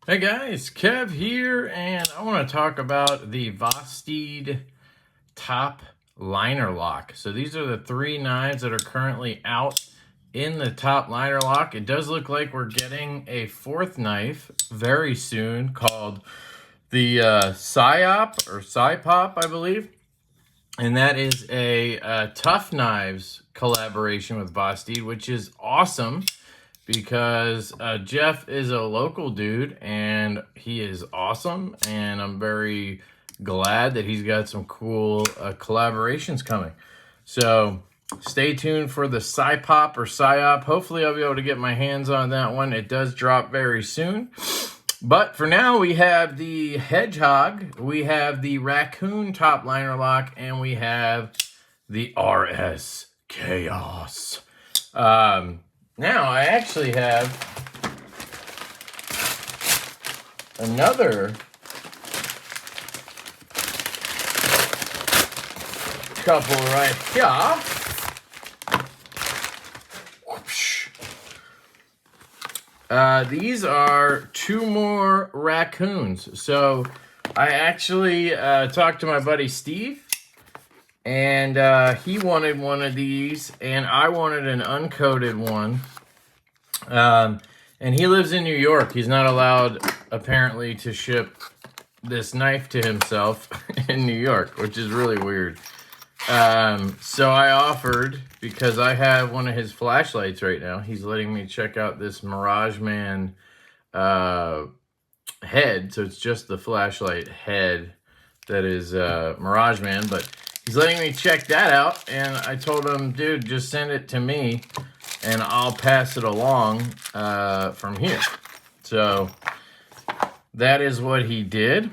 Hey guys, Kev here, and I want to talk about the Vosteed top liner lock. So these are the 3 knives that are currently out in the top liner lock. It does look like we're getting a 4th knife very soon called the Psyop or Psypop, I believe. And that is a Tough Knives collaboration with Vosteed, which is awesome because Jeff is a local dude and he is awesome, and I'm very glad that he's got some cool collaborations coming. So stay tuned for the Psypop or Psyop. Hopefully I'll be able to get my hands on that one. It does drop very soon. But for now, we have the Hedgehog, we have the Raccoon top liner lock, and we have the RS Chaos. Now, I actually have another couple right here. These are 2 more raccoons. So I actually talked to my buddy Steve, and he wanted one of these, and I wanted an uncoated one. And he lives in New York. He's not allowed, apparently, to ship this knife to himself in New York, which is really weird. So I offered, because I have one of his flashlights right now. He's letting me check out this Mirage Man head. So it's just the flashlight head that is Mirage Man, but he's letting me check that out, and I told him, dude, just send it to me and I'll pass it along from here. So that is what he did.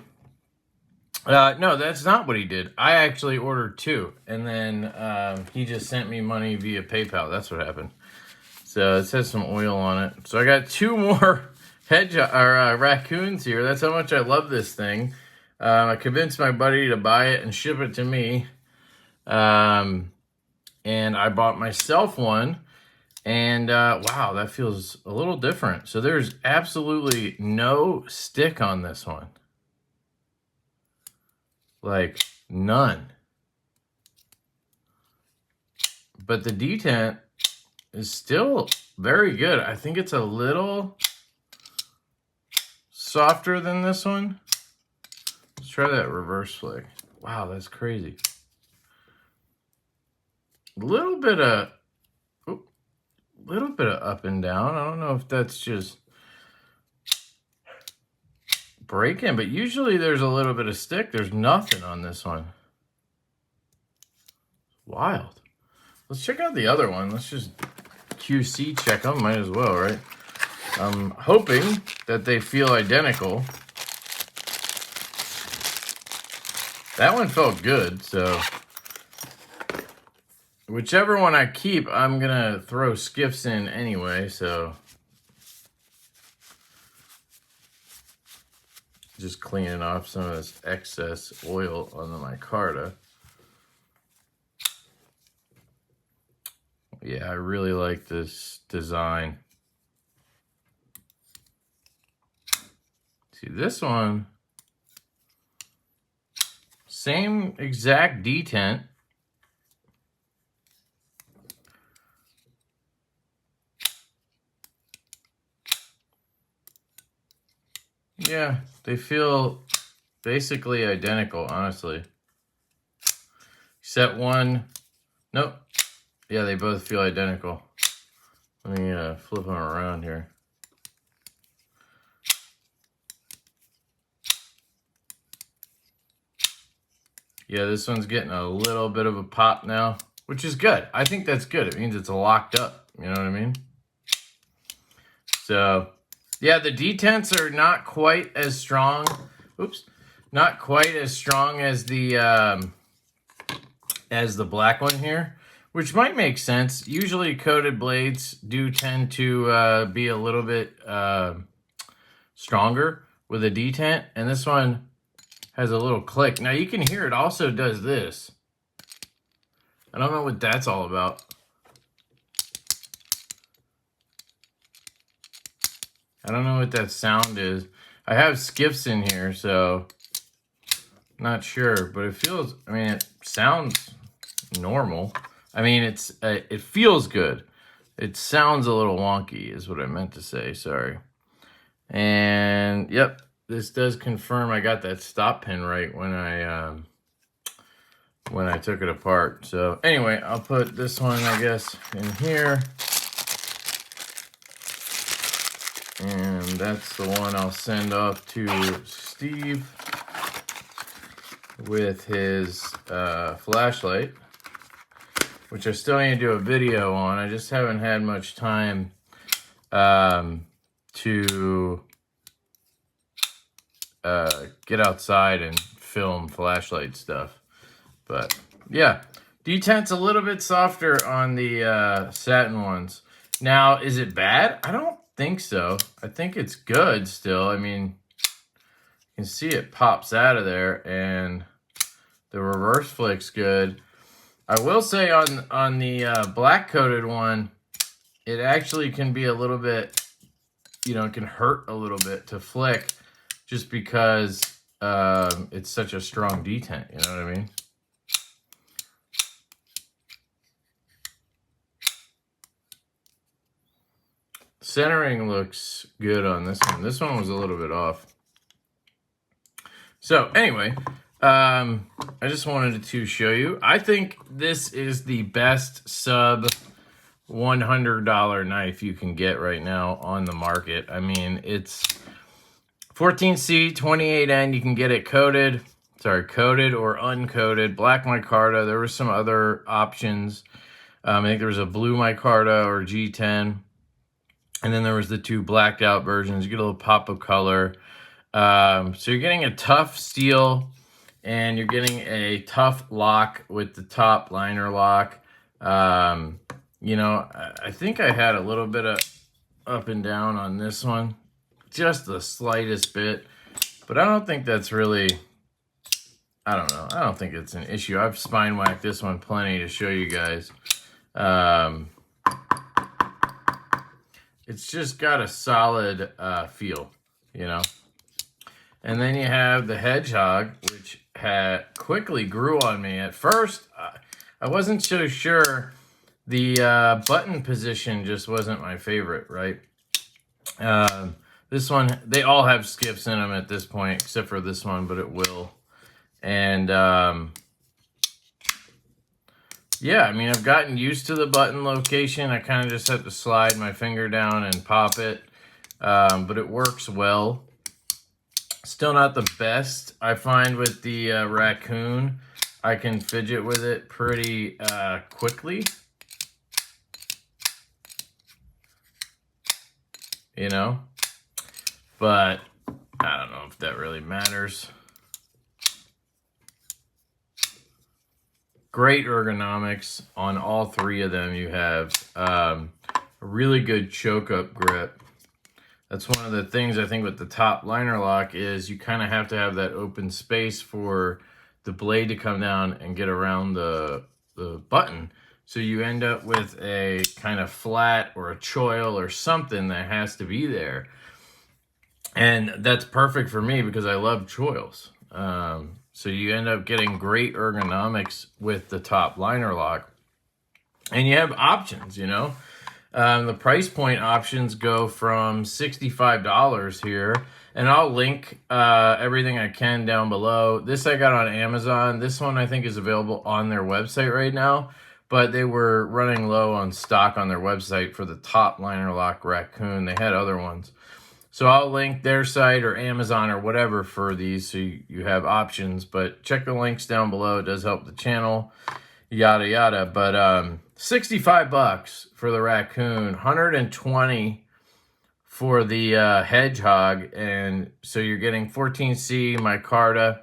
No, that's not what he did. I actually ordered 2, and then he just sent me money via PayPal. That's what happened. So it says some oil on it. So I got 2 more raccoons here. That's how much I love this thing. I convinced my buddy to buy it and ship it to me. And I bought myself one. And wow, that feels a little different. So there's absolutely no stick on this one. Like, none. But the detent is still very good. I think it's a little softer than this one. Let's try that reverse flick. Wow, that's crazy. A little bit of up and down. I don't know if that's just breaking, but usually there's a little bit of stick. There's nothing on this one. Wild. Let's check out the other one. Let's just QC check them. Might as well, right? I'm hoping that they feel identical. That one felt good, so whichever one I keep, I'm gonna throw skiffs in anyway, so just cleaning off some of this excess oil on the micarta. Yeah, I really like this design. See, this one, same exact detent. Yeah, they feel basically identical, honestly. Except one, nope. Yeah, they both feel identical. Let me flip them around here. Yeah, this one's getting a little bit of a pop now, which is good. I think that's good. It means it's locked up. You know what I mean? So, yeah, the detents are not quite as strong. Oops. Not quite as strong as the black one here, which might make sense. Usually coated blades do tend to be a little bit stronger with a detent, and this one has a little click. Now you can hear it also does this. I don't know what that's all about. I don't know what that sound is. I have skiffs in here, so not sure, but it feels, I mean, it sounds normal. I mean, it feels good. It sounds a little wonky is what I meant to say, sorry. And yep, this does confirm I got that stop pin right when I took it apart. So anyway, I'll put this one, I guess, in here. And that's the one I'll send off to Steve with his flashlight, which I still need to do a video on. I just haven't had much time to get outside and film flashlight stuff. But yeah, Detent's a little bit softer on the satin ones. Now, is it bad? I don't think so. I think it's good still. I mean, you can see it pops out of there, and the reverse flick's good. I will say on the black coated one, it actually can be a little bit, you know, it can hurt a little bit to flick just because it's such a strong detent, you know what I mean? Centering looks good on this one. This one was a little bit off. So anyway, I just wanted to show you. I think this is the best sub $100 knife you can get right now on the market. I mean, it's 14C, 28N. You can get it coated. Sorry, coated or uncoated. Black micarta. There were some other options. I think there was a blue micarta or G10. And then there was the two blacked out versions. You get a little pop of color. So you're getting a tough steel, and you're getting a tough lock with the top liner lock. You know, I think I had a little bit of up and down on this one. Just the slightest bit. But I don't think that's really, I don't know. I don't think it's an issue. I've spine whacked this one plenty to show you guys. It's just got a solid feel, you know. And then you have the Hedgehog, which quickly grew on me. At first, I wasn't so sure. The button position just wasn't my favorite, right? This one, they all have skips in them at this point, except for this one, but it will. And yeah, I mean, I've gotten used to the button location. I kind of just have to slide my finger down and pop it. But it works well. Still not the best. I find with the raccoon, I can fidget with it pretty quickly. You know? But I don't know if that really matters. Great ergonomics on all three of them. You have a really good choke up grip. That's one of the things I think with the top liner lock is you kind of have to have that open space for the blade to come down and get around the button. So you end up with a kind of flat or a choil or something that has to be there. And that's perfect for me because I love choils. So you end up getting great ergonomics with the top liner lock. And you have options, you know. The price point options go from $65 here. And I'll link everything I can down below. This I got on Amazon. This one I think is available on their website right now. But they were running low on stock on their website for the top liner lock raccoon. They had other ones. So I'll link their site or Amazon or whatever for these so you have options. But check the links down below. It does help the channel, yada, yada. But 65 bucks for the raccoon, 120 for the Hedgehog. And so you're getting 14C micarta.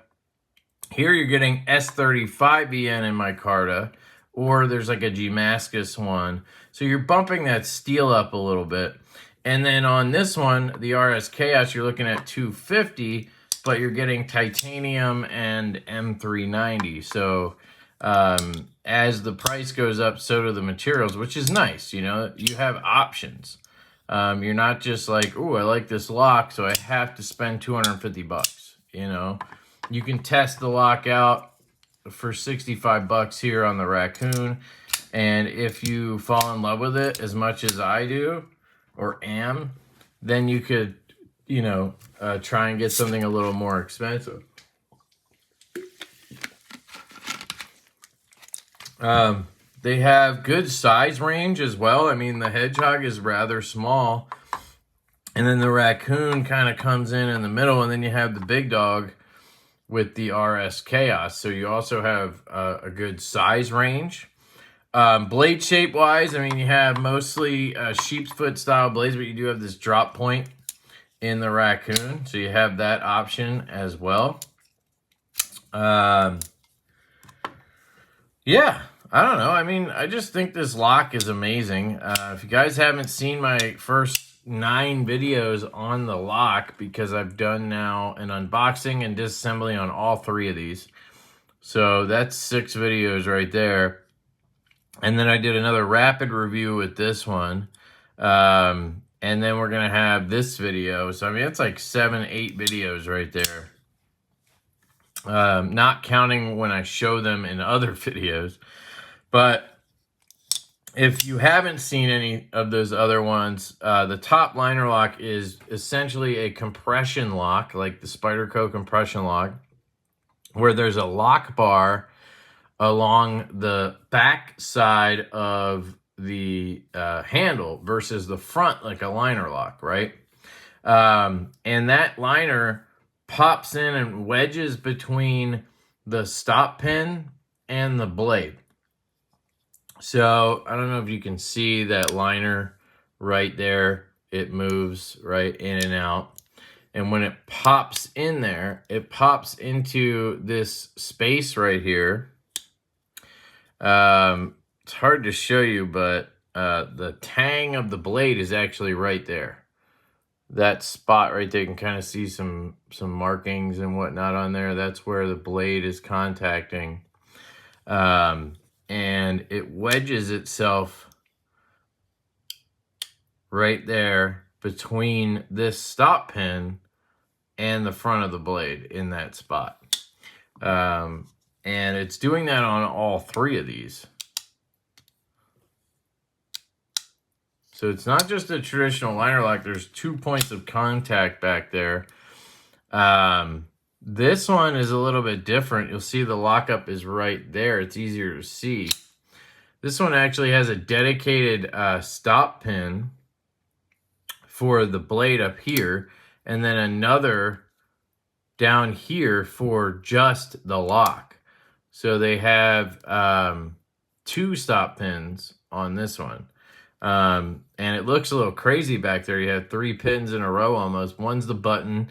Here you're getting S35EN in micarta. Or there's like a Damascus one. So you're bumping that steel up a little bit. And then on this one, the RS Chaos, you're looking at 250, but you're getting titanium and M390. So as the price goes up, so do the materials, which is nice. You know, you have options. You're not just like, oh, I like this lock, so I have to spend 250 bucks. You know, you can test the lock out for 65 bucks here on the Raccoon. And if you fall in love with it as much as I do or am, then you could, you know, try and get something a little more expensive. They have good size range as well. I mean, the Hedgehog is rather small, and then the Raccoon kind of comes in the middle, and then you have the big dog with the RS Chaos. So you also have a good size range. Blade shape wise, I mean, you have mostly sheep's foot style blades, but you do have this drop point in the Raccoon, so you have that option as well. Yeah, I don't know. I mean, I just think this lock is amazing. If you guys haven't seen my first 9 videos on the lock, because I've done now an unboxing and disassembly on all 3 of these. So that's 6 videos right there. And then I did another rapid review with this one. And then we're going to have this video. So, I mean, it's like 7, 8 videos right there. Not counting when I show them in other videos. But if you haven't seen any of those other ones, the top liner lock is essentially a compression lock, like the Spyderco compression lock, where there's a lock bar along the back side of the handle versus the front, like a liner lock, right? And that liner pops in and wedges between the stop pin and the blade. So I don't know if you can see that liner right there. It moves right in and out. And when it pops in there, it pops into this space right here. It's hard to show you, but the tang of the blade is actually right there. That spot right there, you can kind of see some markings and whatnot on there. That's where the blade is contacting. And it wedges itself right there between this stop pin and the front of the blade in that spot. And it's doing that on all 3 of these. So it's not just a traditional liner lock. There's 2 points of contact back there. This one is a little bit different. You'll see the lockup is right there. It's easier to see. This one actually has a dedicated stop pin for the blade up here, and then another down here for just the lock. So they have 2 stop pins on this one. And it looks a little crazy back there. You have 3 pins in a row almost. One's the button,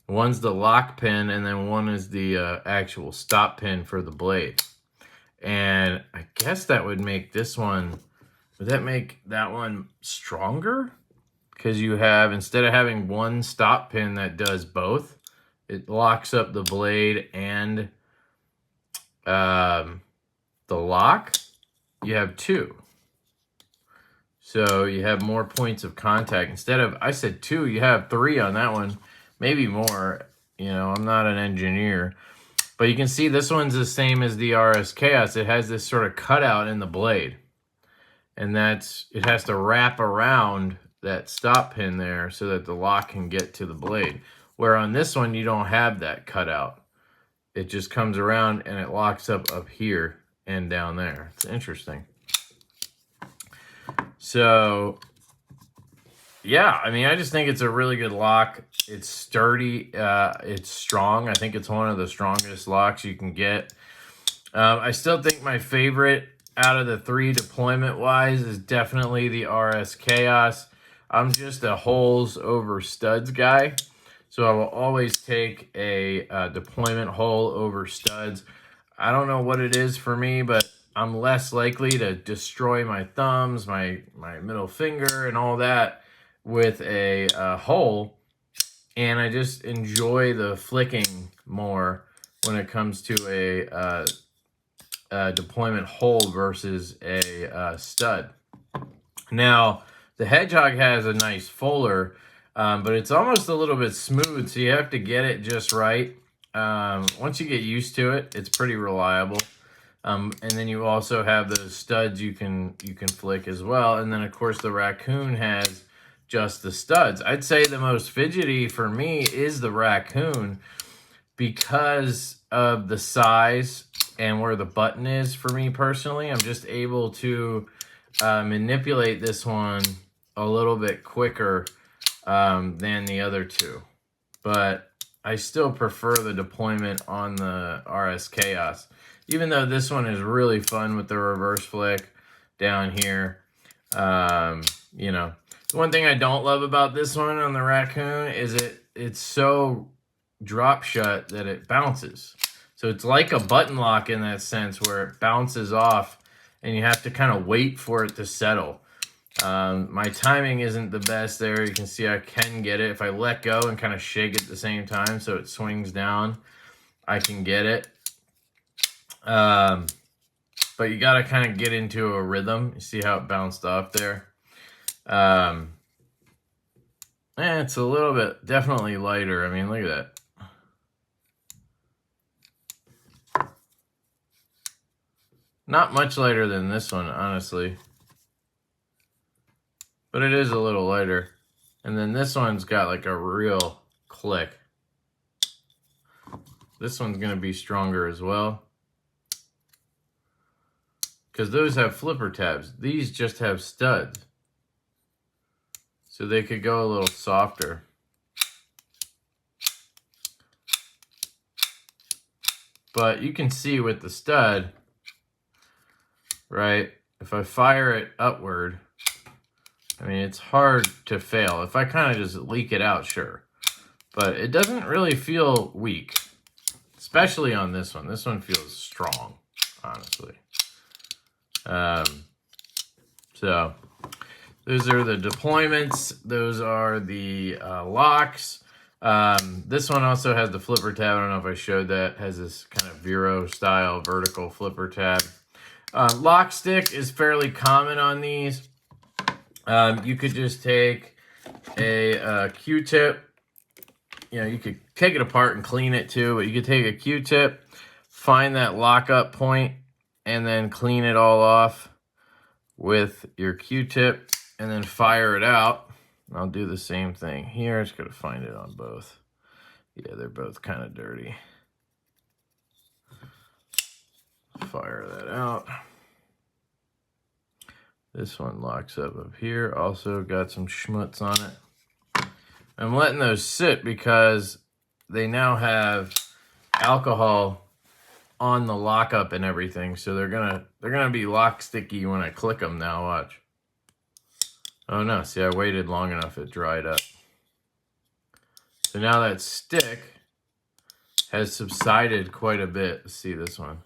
one's the lock pin, and then one is the actual stop pin for the blade. And I guess that would make this one, would that make that one stronger? Because you have, instead of having one stop pin that does both, it locks up the blade and the lock. You have 2. So you have more points of contact. Instead of, I said 2, you have 3 on that one. Maybe more. You know, I'm not an engineer. But you can see this one's the same as the RS Chaos. It has this sort of cutout in the blade. And that's, it has to wrap around that stop pin there so that the lock can get to the blade. Where on this one, you don't have that cutout. It just comes around and it locks up here and down there. It's interesting. So, yeah, I mean, I just think it's a really good lock. It's sturdy. It's strong. I think it's one of the strongest locks you can get. I still think my favorite out of the 3 deployment-wise is definitely the RS Chaos. I'm just a holes over studs guy. So I will always take a deployment hole over studs. I don't know what it is for me, but I'm less likely to destroy my thumbs, my middle finger, and all that with a hole. And I just enjoy the flicking more when it comes to a deployment hole versus a stud. Now, The Hedgehog has a nice fuller, but it's almost a little bit smooth, so you have to get it just right. Once you get used to it, it's pretty reliable. And then you also have those studs you can flick as well. And then of course the Raccoon has just the studs. I'd say the most fidgety for me is the Raccoon because of the size and where the button is for me personally. I'm just able to manipulate this one a little bit quicker than the other two. But I still prefer the deployment on the RS Chaos. Even though this one is really fun with the reverse flick down here. You know, the one thing I don't love about this one on the Raccoon is it's so drop shut that it bounces. So it's like a button lock in that sense where it bounces off and you have to kind of wait for it to settle. My timing isn't the best there. You can see I can get it. If I let go and kind of shake at the same time so it swings down, I can get it. But you got to kind of get into a rhythm. You see how it bounced off there? And it's a little bit definitely lighter. I mean, look at that. Not much lighter than this one, honestly. But it is a little lighter. And then this one's got like a real click. This one's going to be stronger as well. Because those have flipper tabs. These just have studs. So they could go a little softer. But you can see with the stud, right? If I fire it upward, I mean, it's hard to fail. If I kind of just leak it out, sure. But it doesn't really feel weak. Especially on this one. This one feels strong, honestly. So those are the deployments. Those are the locks. This one also has the flipper tab. I don't know if I showed that. It has this kind of Vero style vertical flipper tab. Lock stick is fairly common on these. You could just take a Q-tip. You know, you could take it apart and clean it too, but you could take a Q-tip, find that lockup point, and then clean it all off with your Q-tip, and then fire it out. I'll do the same thing here. Just gotta find it on both. Yeah, they're both kind of dirty. Fire that out. This one locks up here. Also got some schmutz on it. I'm letting those sit because they now have alcohol on the lockup and everything, so they're gonna be lock sticky when I click them now. Watch. Oh no! See, I waited long enough; it dried up. So now that stick has subsided quite a bit. Let's see this one.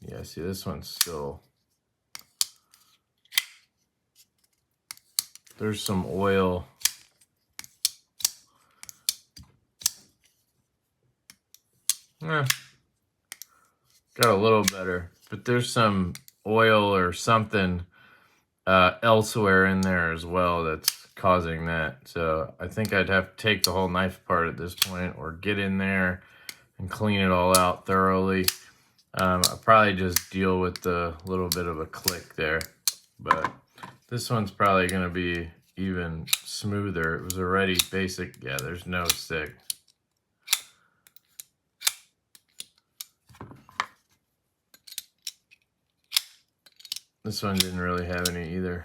Yeah, see this one's still. There's some oil. Got a little better, but there's some oil or something elsewhere in there as well that's causing that. So I think I'd have to take the whole knife apart at this point, or get in there and clean it all out thoroughly. I'll probably just deal with the little bit of a click there, but this one's probably going to be even smoother. It was already basic. Yeah, there's no stick. This one didn't really have any either.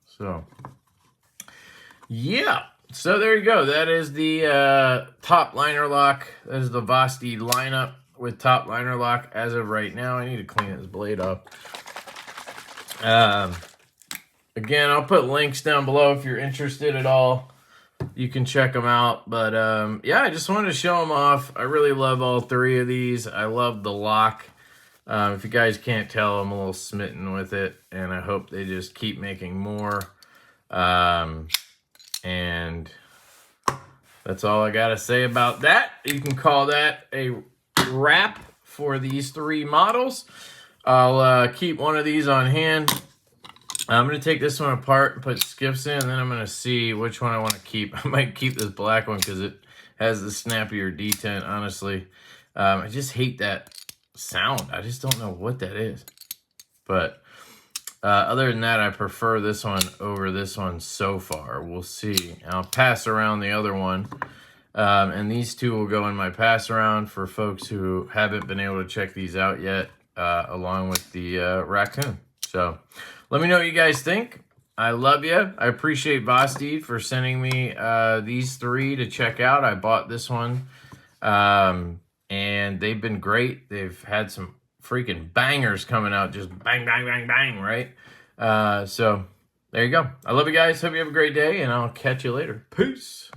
So, yeah. So there you go. That is the top liner lock. That is the Vosteed lineup with top liner lock as of right now. I need to clean this blade up. Again, I'll put links down below if you're interested at all. You can check them out. But yeah, I just wanted to show them off. I really love all three of these. I love the lock. If you guys can't tell, I'm a little smitten with it, and I hope they just keep making more. And that's all I got to say about that. You can call that a wrap for these 3 models. I'll keep one of these on hand. I'm going to take this one apart and put skiffs in, and then I'm going to see which one I want to keep. I might keep this black one because it has the snappier detent, honestly. I just hate that sound. I just don't know what that is. But other than that, I prefer this one over this one so far. We'll see. I'll pass around the other one. And these 2 will go in my pass around for folks who haven't been able to check these out yet, along with the raccoon. So let me know what you guys think. I love you. I appreciate Vosteed for sending me these 3 to check out. I bought this one, and they've been great. They've had some freaking bangers coming out, just bang, bang, bang, bang, right? So there you go. I love you guys. Hope you have a great day, and I'll catch you later. Peace.